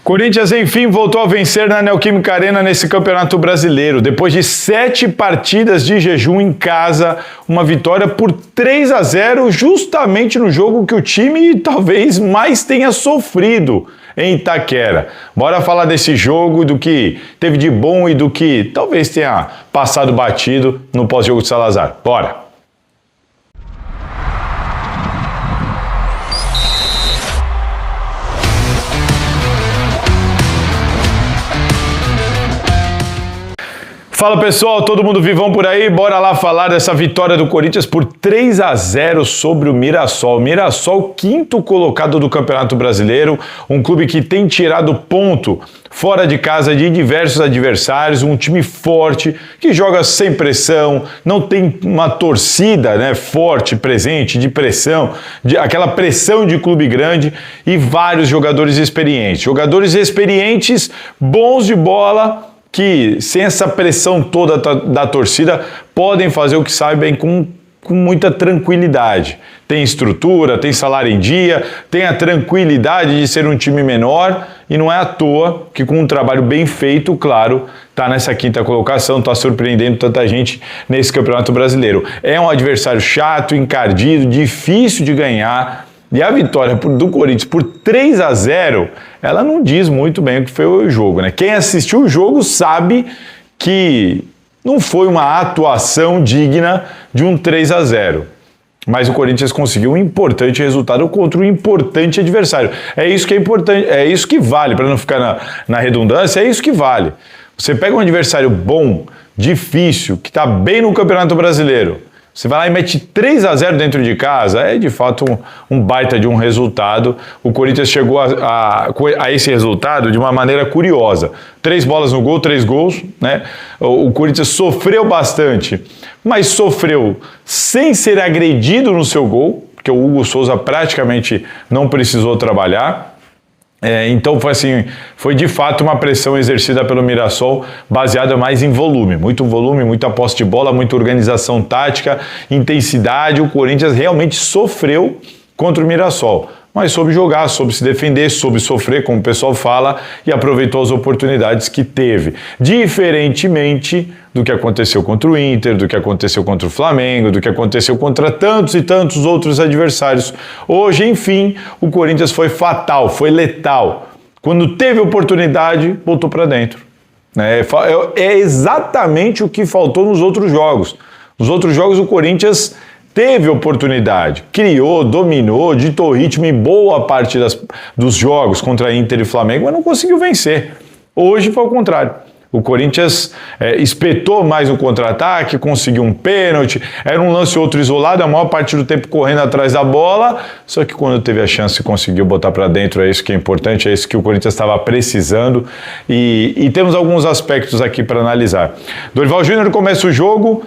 Corinthians, enfim, voltou a vencer na Neoquímica Arena nesse Campeonato Brasileiro. Depois de 7 partidas de jejum em casa, uma vitória por 3-0, justamente no jogo que o time talvez mais tenha sofrido em Itaquera. Bora falar desse jogo, do que teve de bom e do que talvez tenha passado batido no pós-jogo de Salazar. Bora! Fala pessoal, todo mundo vivão por aí? Bora lá falar dessa vitória do Corinthians por 3-0 sobre o Mirassol. Mirassol, quinto colocado do Campeonato Brasileiro, um clube que tem tirado ponto fora de casa de diversos adversários, um time forte, que joga sem pressão, não tem uma torcida forte, presente, de pressão, aquela pressão de clube grande, e vários jogadores experientes. Jogadores experientes, bons de bola, que sem essa pressão toda da torcida podem fazer o que sabem com muita tranquilidade. Tem estrutura, tem salário em dia, tem a tranquilidade de ser um time menor, e não é à toa que com um trabalho bem feito, claro, está nessa quinta colocação, está surpreendendo tanta gente nesse Campeonato Brasileiro. É um adversário chato, encardido, difícil de ganhar. E a vitória do Corinthians por 3-0, ela não diz muito bem o que foi o jogo, né? Quem assistiu o jogo sabe que não foi uma atuação digna de um 3-0. Mas o Corinthians conseguiu um importante resultado contra um importante adversário. É isso que é importante, é isso que vale, para não ficar na redundância, é isso que vale. Você pega um adversário bom, difícil, que está bem no Campeonato Brasileiro, você vai lá e mete 3-0 dentro de casa, é de fato um baita de um resultado. O Corinthians chegou a esse resultado de uma maneira curiosa. 3 bolas no gol, 3 gols, né? O Corinthians sofreu bastante, mas sofreu sem ser agredido no seu gol, porque o Hugo Souza praticamente não precisou trabalhar. Então foi de fato uma pressão exercida pelo Mirassol, baseada mais em volume, muita posse de bola, muita organização tática, intensidade. O Corinthians realmente sofreu contra o Mirassol, mas soube jogar, soube se defender, soube sofrer, como o pessoal fala, e aproveitou as oportunidades que teve. Diferentemente do que aconteceu contra o Inter, do que aconteceu contra o Flamengo, do que aconteceu contra tantos e tantos outros adversários. Hoje, enfim, o Corinthians foi fatal, foi letal. Quando teve oportunidade, botou para dentro. É exatamente o que faltou nos outros jogos. Nos outros jogos, o Corinthians teve oportunidade, criou, dominou, ditou ritmo em boa parte dos jogos contra Inter e Flamengo, mas não conseguiu vencer. Hoje foi o contrário. O Corinthians espetou mais no contra-ataque, conseguiu um pênalti, era um lance ou outro isolado, a maior parte do tempo correndo atrás da bola, só que quando teve a chance conseguiu botar para dentro. É isso que é importante, é isso que o Corinthians estava precisando, e temos alguns aspectos aqui para analisar. Dorival Júnior começa o jogo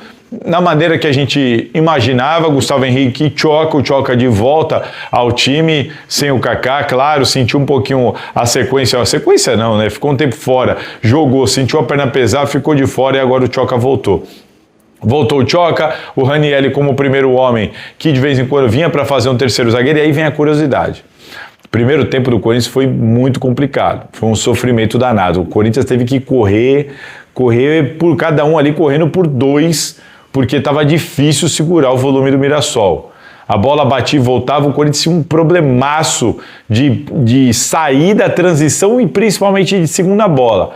na maneira que a gente imaginava. Gustavo Henrique e o Tchoca de volta ao time, sem o Kaká, claro, sentiu um pouquinho a sequência não, né? Ficou um tempo fora, jogou, sentiu a perna pesar, ficou de fora, e agora o Tchoca voltou. Voltou o Tchoca, o Ranieri como primeiro homem, que de vez em quando vinha para fazer um terceiro zagueiro, e aí vem a curiosidade. O primeiro tempo do Corinthians foi muito complicado, foi um sofrimento danado. O Corinthians teve que correr por cada um ali, correndo por 2, porque estava difícil segurar o volume do Mirassol. A bola batia e voltava, o Corinthians tinha um problemaço de saída, transição e principalmente de segunda bola.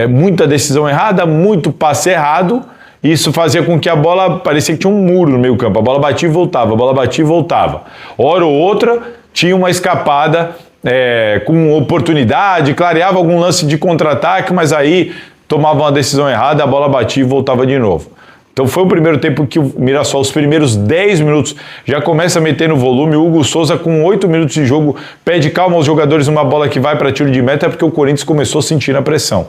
Muita decisão errada, muito passe errado, isso fazia com que a bola parecia que tinha um muro no meio campo. A bola batia e voltava, Hora ou outra tinha uma escapada com oportunidade, clareava algum lance de contra-ataque, mas aí tomava uma decisão errada, a bola batia e voltava de novo. Então foi o primeiro tempo que o Mirassol, os primeiros 10 minutos, já começa a meter no volume. O Hugo Souza, com 8 minutos de jogo, pede calma aos jogadores numa bola que vai para tiro de meta, porque o Corinthians começou a sentir a pressão.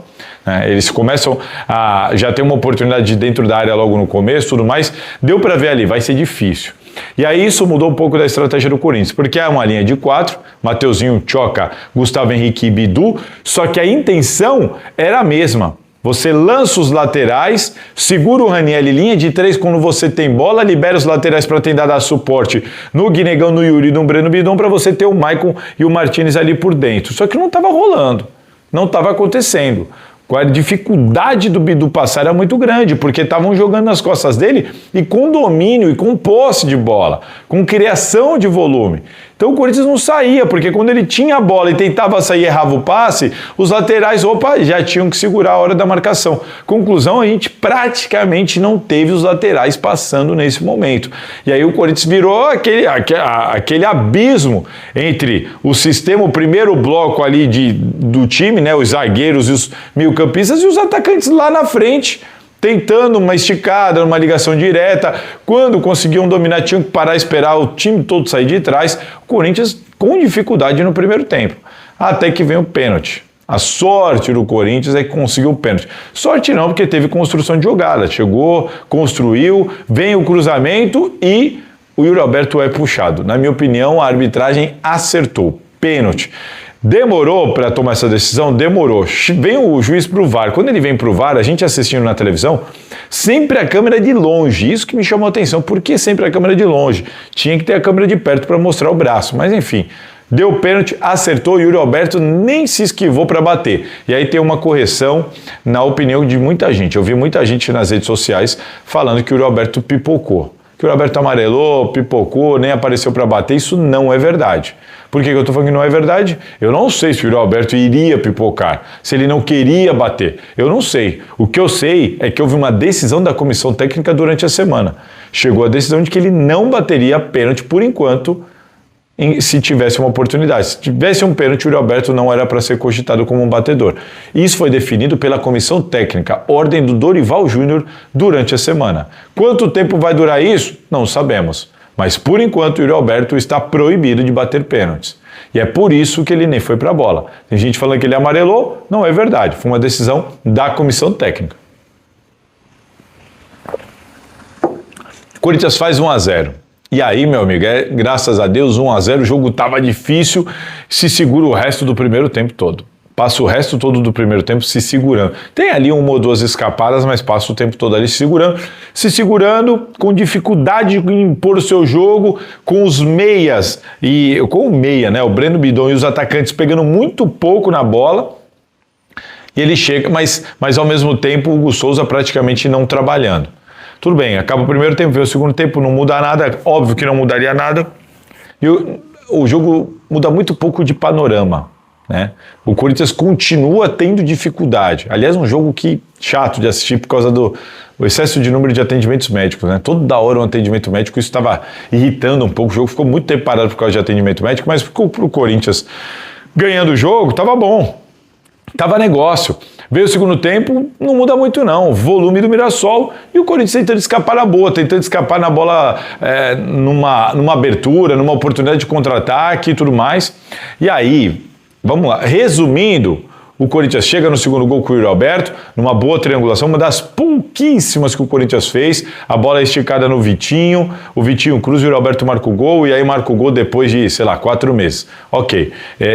Eles começam a já ter uma oportunidade de dentro da área logo no começo, tudo mais. Deu para ver ali, vai ser difícil. E aí isso mudou um pouco da estratégia do Corinthians, porque é uma linha de 4, Mateuzinho, Tchoca, Gustavo Henrique e Bidu, só que a intenção era a mesma. Você lança os laterais, segura o Ranieri, linha de 3 quando você tem bola, libera os laterais para tentar dar suporte no Guinegão, no Yuri e no Breno Bidon, para você ter o Maicon e o Martinez ali por dentro. Só que não estava rolando. não estava acontecendo. A dificuldade do Bidu passar era muito grande, porque estavam jogando nas costas dele e com domínio e com posse de bola, com criação de volume. Então o Corinthians não saía, porque quando ele tinha a bola e tentava sair e errava o passe, os laterais, já tinham que segurar a hora da marcação. Conclusão, a gente praticamente não teve os laterais passando nesse momento. E aí o Corinthians virou aquele abismo entre o sistema, o primeiro bloco ali do time, né, os zagueiros e os meio-campistas e os atacantes lá na frente, tentando uma esticada, uma ligação direta. Quando conseguiam dominar, tinham que parar e esperar o time todo sair de trás. O Corinthians com dificuldade no primeiro tempo, até que vem o pênalti. A sorte do Corinthians é que conseguiu o pênalti. Sorte não, porque teve construção de jogada. Chegou, construiu, vem o cruzamento e o Yuri Alberto é puxado. Na minha opinião, a arbitragem acertou. Pênalti. Demorou para tomar essa decisão? Demorou. Vem o juiz para o VAR. Quando ele vem para o VAR, a gente assistindo na televisão, sempre a câmera de longe. Isso que me chamou a atenção. Por que sempre a câmera de longe? Tinha que ter a câmera de perto para mostrar o braço. Mas enfim, deu pênalti, acertou, Yuri Alberto nem se esquivou para bater. E aí tem uma correção na opinião de muita gente. Eu vi muita gente nas redes sociais falando que o Yuri Alberto pipocou. Que o Yuri Alberto amarelou, pipocou, nem apareceu para bater. Isso não é verdade. Por que eu estou falando que não é verdade? Eu não sei se o Yuri Alberto iria pipocar, se ele não queria bater. Eu não sei. O que eu sei é que houve uma decisão da comissão técnica durante a semana. Chegou a decisão de que ele não bateria pênalti por enquanto, se tivesse uma oportunidade. Se tivesse um pênalti, o Yuri Alberto não era para ser cogitado como um batedor. Isso foi definido pela comissão técnica, ordem do Dorival Júnior, durante a semana. Quanto tempo vai durar isso? Não sabemos. Mas, por enquanto, o Yuri Alberto está proibido de bater pênaltis. E é por isso que ele nem foi para a bola. Tem gente falando que ele amarelou. Não é verdade. Foi uma decisão da comissão técnica. Corinthians faz 1-0. E aí, meu amigo, graças a Deus, 1-0. O jogo estava difícil. Se segura o resto do primeiro tempo todo. Passa o resto todo do primeiro tempo se segurando. Tem ali uma ou duas escapadas, mas passa o tempo todo ali se segurando, com dificuldade de impor o seu jogo, com os meias, com o meia, né, o Breno Bidon e os atacantes pegando muito pouco na bola, e ele chega, mas ao mesmo tempo o Hugo Souza praticamente não trabalhando. Tudo bem, acaba o primeiro tempo, vem o segundo tempo, não muda nada, óbvio que não mudaria nada, e o jogo muda muito pouco de panorama. Né? O Corinthians continua tendo dificuldade. Aliás, um jogo chato de assistir por causa do excesso de número de atendimentos médicos. Né? Toda hora um atendimento médico, isso estava irritando um pouco. O jogo ficou muito tempo parado por causa de atendimento médico, mas ficou para o Corinthians ganhando o jogo, estava bom, estava negócio. Veio o segundo tempo, não muda muito não, volume do Mirassol e o Corinthians tentando escapar na boa, tentando escapar na bola numa abertura, numa oportunidade de contra-ataque e tudo mais. E aí, vamos lá, resumindo, o Corinthians chega no segundo gol com o Yuri Alberto, numa boa triangulação, uma das pouquíssimas que o Corinthians fez, a bola é esticada no Vitinho, o Vitinho cruza, o Yuri Alberto marca o gol, e aí marca o gol depois de, 4 meses. Ok,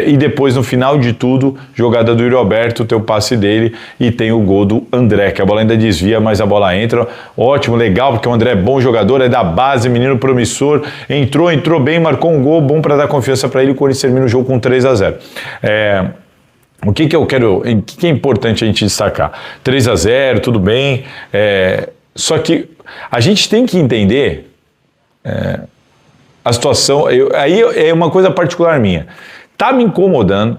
e depois no final de tudo, jogada do Yuri Alberto, tem o passe dele e tem o gol do André, que a bola ainda desvia, mas a bola entra, ótimo, legal, porque o André é bom jogador, é da base, menino promissor, entrou bem, marcou um gol, bom para dar confiança para ele, o Corinthians termina o jogo com 3-0. O que é importante a gente destacar? 3-0, tudo bem, só que a gente tem que entender a situação, aí é uma coisa particular minha, tá me incomodando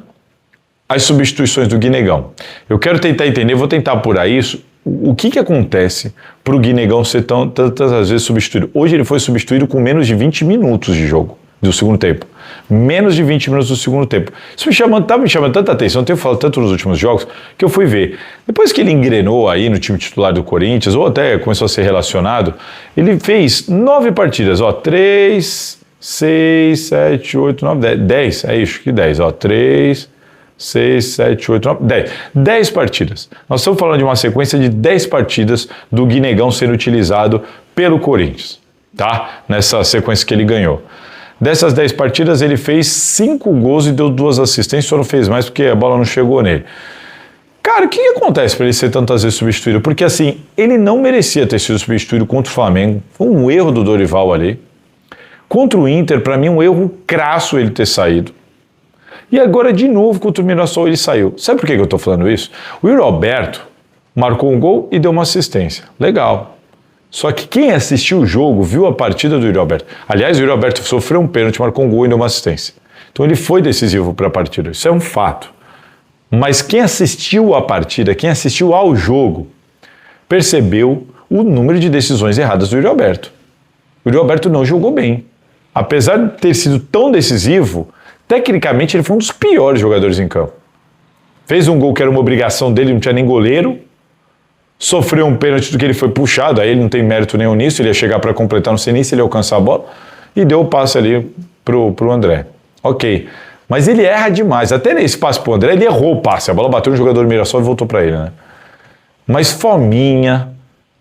as substituições do Guinegão. Eu quero tentar entender, vou tentar apurar isso, o que acontece para o Guinegão ser tantas vezes substituído. Hoje ele foi substituído com menos de 20 minutos de jogo do segundo tempo. Menos de 20 minutos do segundo tempo. Isso tá me chamando tanta atenção, eu tenho falado tanto nos últimos jogos, que eu fui ver. Depois que ele engrenou aí no time titular do Corinthians, ou até começou a ser relacionado, ele fez 9 partidas, 3, 6, 7, 8, 9, 10, é isso, que 10, 3, 6, 7, 8, 9, 10. 10 partidas. Nós estamos falando de uma sequência de 10 partidas do Guinegão sendo utilizado pelo Corinthians, tá? Nessa sequência que ele ganhou. Dessas 10 partidas, ele fez 5 gols e deu 2 assistências, só não fez mais porque a bola não chegou nele. Cara, o que acontece para ele ser tantas vezes substituído? Porque assim, ele não merecia ter sido substituído contra o Flamengo. Foi um erro do Dorival ali. Contra o Inter, para mim, um erro crasso ele ter saído. E agora, de novo, contra o Mirassol, ele saiu. Sabe por que eu estou falando isso? O Yuri Alberto marcou um gol e deu uma assistência. Legal. Só que quem assistiu o jogo viu a partida do Yuri Alberto. Aliás, o Yuri Alberto sofreu um pênalti, marcou um gol e deu uma assistência. Então ele foi decisivo para a partida. Isso é um fato. Mas quem assistiu a partida, quem assistiu ao jogo, percebeu o número de decisões erradas do Yuri Alberto. O Yuri Alberto não jogou bem. Apesar de ter sido tão decisivo, tecnicamente ele foi um dos piores jogadores em campo. Fez um gol que era uma obrigação dele, não tinha nem goleiro. Sofreu um pênalti do que ele foi puxado, aí ele não tem mérito nenhum nisso, ele ia chegar para completar, não sei nem se ele alcançar a bola. E deu o passe ali pro André. Ok. Mas ele erra demais. Até nesse passe pro André, ele errou o passe. A bola bateu no jogador do Mirassol e voltou para ele, né? Mas fominha,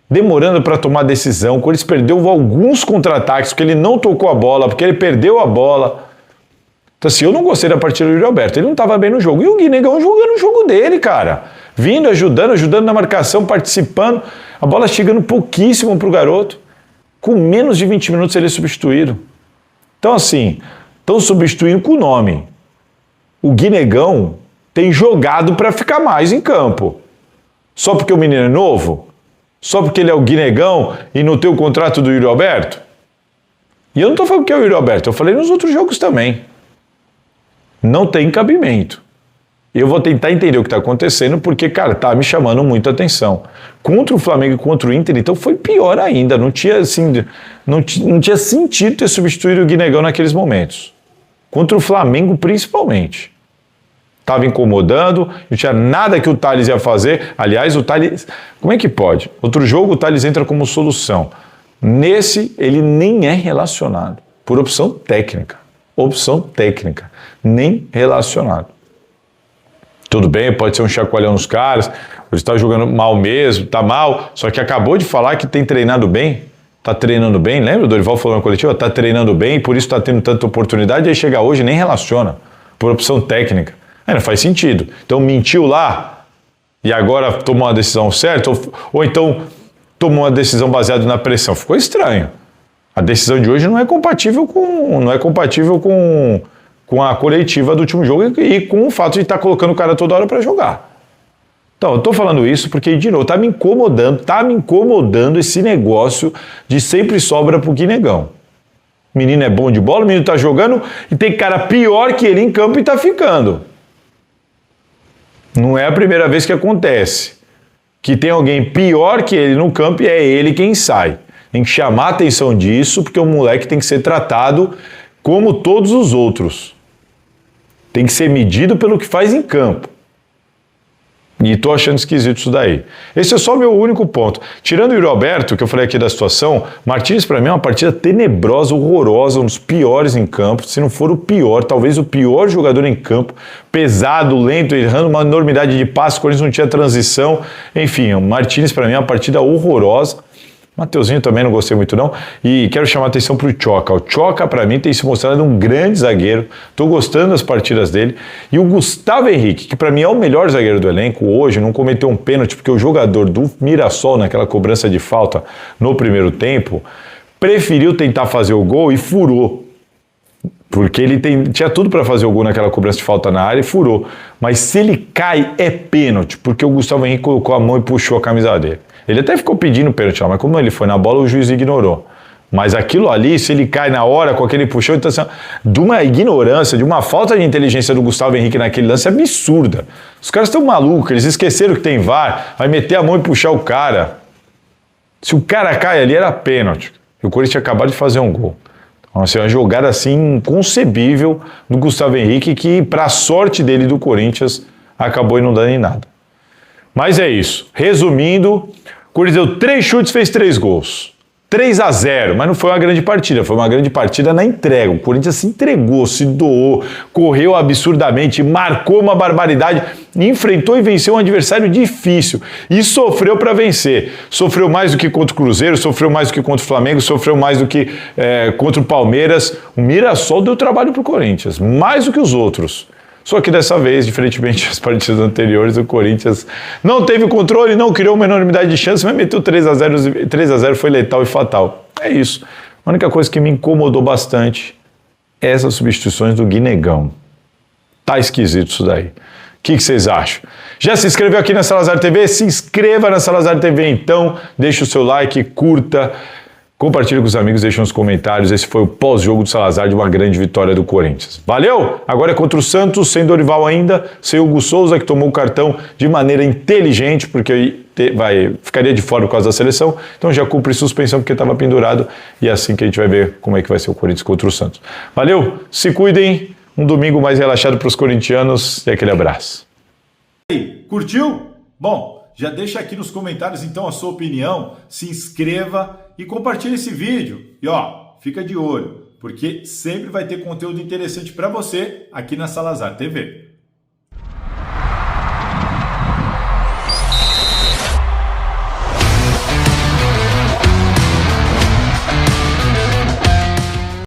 demorando para tomar decisão. O Corinthians perdeu alguns contra-ataques, porque ele não tocou a bola, porque ele perdeu a bola. Então assim, eu não gostei da partida do Yuri Alberto. Ele não estava bem no jogo. E o Guinegão jogando o jogo dele, cara. Vindo, ajudando na marcação, participando. A bola chegando pouquíssimo pro garoto. Com menos de 20 minutos ele é substituído. Então assim, estão substituindo com o nome. O Guinegão tem jogado para ficar mais em campo. Só porque o menino é novo? Só porque ele é o Guinegão e não tem o contrato do Yuri Alberto? E eu não estou falando que é o Yuri Alberto, eu falei nos outros jogos também. Não tem cabimento. Eu vou tentar entender o que está acontecendo, porque, cara, tá me chamando muita atenção. Contra o Flamengo e contra o Inter, então foi pior ainda. Não tinha, assim, não tinha sentido ter substituído o Guinegão naqueles momentos. Contra o Flamengo, principalmente. Estava incomodando, não tinha nada que o Tales ia fazer. Aliás, o Tales... Como é que pode? Outro jogo, o Tales entra como solução. Nesse, ele nem é relacionado. Por opção técnica. Opção técnica. Nem relacionado. Tudo bem, pode ser um chacoalhão nos caras. Ele está jogando mal mesmo, tá mal. Só que acabou de falar que tem treinado bem. Tá treinando bem, lembra? O Dorival falou na coletiva? Tá treinando bem, por isso tá tendo tanta oportunidade. Aí chega hoje e nem relaciona. Por opção técnica. Aí não faz sentido. Então mentiu lá e agora tomou uma decisão certa, ou então tomou uma decisão baseada na pressão. Ficou estranho. A decisão de hoje não é compatível com a coletiva do último jogo e com o fato de estar colocando o cara toda hora para jogar. Então, eu tô falando isso porque, de novo, tá me incomodando esse negócio de sempre sobra pro Guinegão. O menino é bom de bola, o menino tá jogando e tem cara pior que ele em campo e tá ficando. Não é a primeira vez que acontece. Que tem alguém pior que ele no campo e é ele quem sai. Tem que chamar a atenção disso, porque o moleque tem que ser tratado como todos os outros. Tem que ser medido pelo que faz em campo. E tô achando esquisito isso daí. Esse é só meu único ponto. Tirando o Yuri Alberto, que eu falei aqui da situação, Martins para mim é uma partida tenebrosa, horrorosa, um dos piores em campo, se não for o pior, talvez o pior jogador em campo, pesado, lento, errando uma enormidade de passos, o Corinthians não tinha transição, enfim, o Martins para mim é uma partida horrorosa. Mateuzinho também não gostei muito não, e quero chamar a atenção para o Tchoca. O Tchoca para mim tem se mostrado um grande zagueiro, estou gostando das partidas dele, e o Gustavo Henrique, que para mim é o melhor zagueiro do elenco hoje, não cometeu um pênalti porque o jogador do Mirassol naquela cobrança de falta no primeiro tempo, preferiu tentar fazer o gol e furou. Porque ele tinha tudo para fazer o gol naquela cobrança de falta na área e furou. Mas se ele cai, é pênalti, porque o Gustavo Henrique colocou a mão e puxou a camisa dele. Ele até ficou pedindo pênalti lá, mas como ele foi na bola, o juiz ignorou. Mas aquilo ali, se ele cai na hora com aquele puxão, então, assim, de uma ignorância, de uma falta de inteligência do Gustavo Henrique naquele lance absurda. Os caras estão malucos, eles esqueceram que tem VAR, vai meter a mão e puxar o cara. Se o cara cai ali, era pênalti. E o Corinthians tinha acabado de fazer um gol. Então, assim, uma jogada assim inconcebível do Gustavo Henrique, que, para a sorte dele do Corinthians, acabou não dando em nada. Mas é isso. Resumindo, o Corinthians deu 3 chutes, fez 3 gols. 3-0, mas não foi uma grande partida, foi uma grande partida na entrega. O Corinthians se entregou, se doou, correu absurdamente, marcou uma barbaridade, enfrentou e venceu um adversário difícil e sofreu para vencer. Sofreu mais do que contra o Cruzeiro, sofreu mais do que contra o Flamengo, sofreu mais do que contra o Palmeiras. O Mirassol deu trabalho para o Corinthians, mais do que os outros. Só que dessa vez, diferentemente das partidas anteriores, o Corinthians não teve controle, não criou uma enormidade de chance, mas meteu 3-0, 3-0 foi letal e fatal. É isso. A única coisa que me incomodou bastante é essas substituições do Guinegão. Tá esquisito isso daí. O que vocês acham? Já se inscreveu aqui na Salazar TV? Se inscreva na Salazar TV então, deixa o seu like, curta, compartilhe com os amigos, deixa nos comentários. Esse foi o pós-jogo do Salazar de uma grande vitória do Corinthians. Valeu! Agora é contra o Santos, sem Dorival ainda, sem Hugo Souza, que tomou o cartão de maneira inteligente, porque ficaria de fora por causa da seleção, então já cumpre suspensão porque estava pendurado, e é assim que a gente vai ver como é que vai ser o Corinthians contra o Santos. Valeu! Se cuidem! Um domingo mais relaxado para os corintianos e aquele abraço. Curtiu? Bom, já deixa aqui nos comentários então a sua opinião, se inscreva e compartilhe esse vídeo. E ó, fica de olho, porque sempre vai ter conteúdo interessante para você aqui na Salazar TV.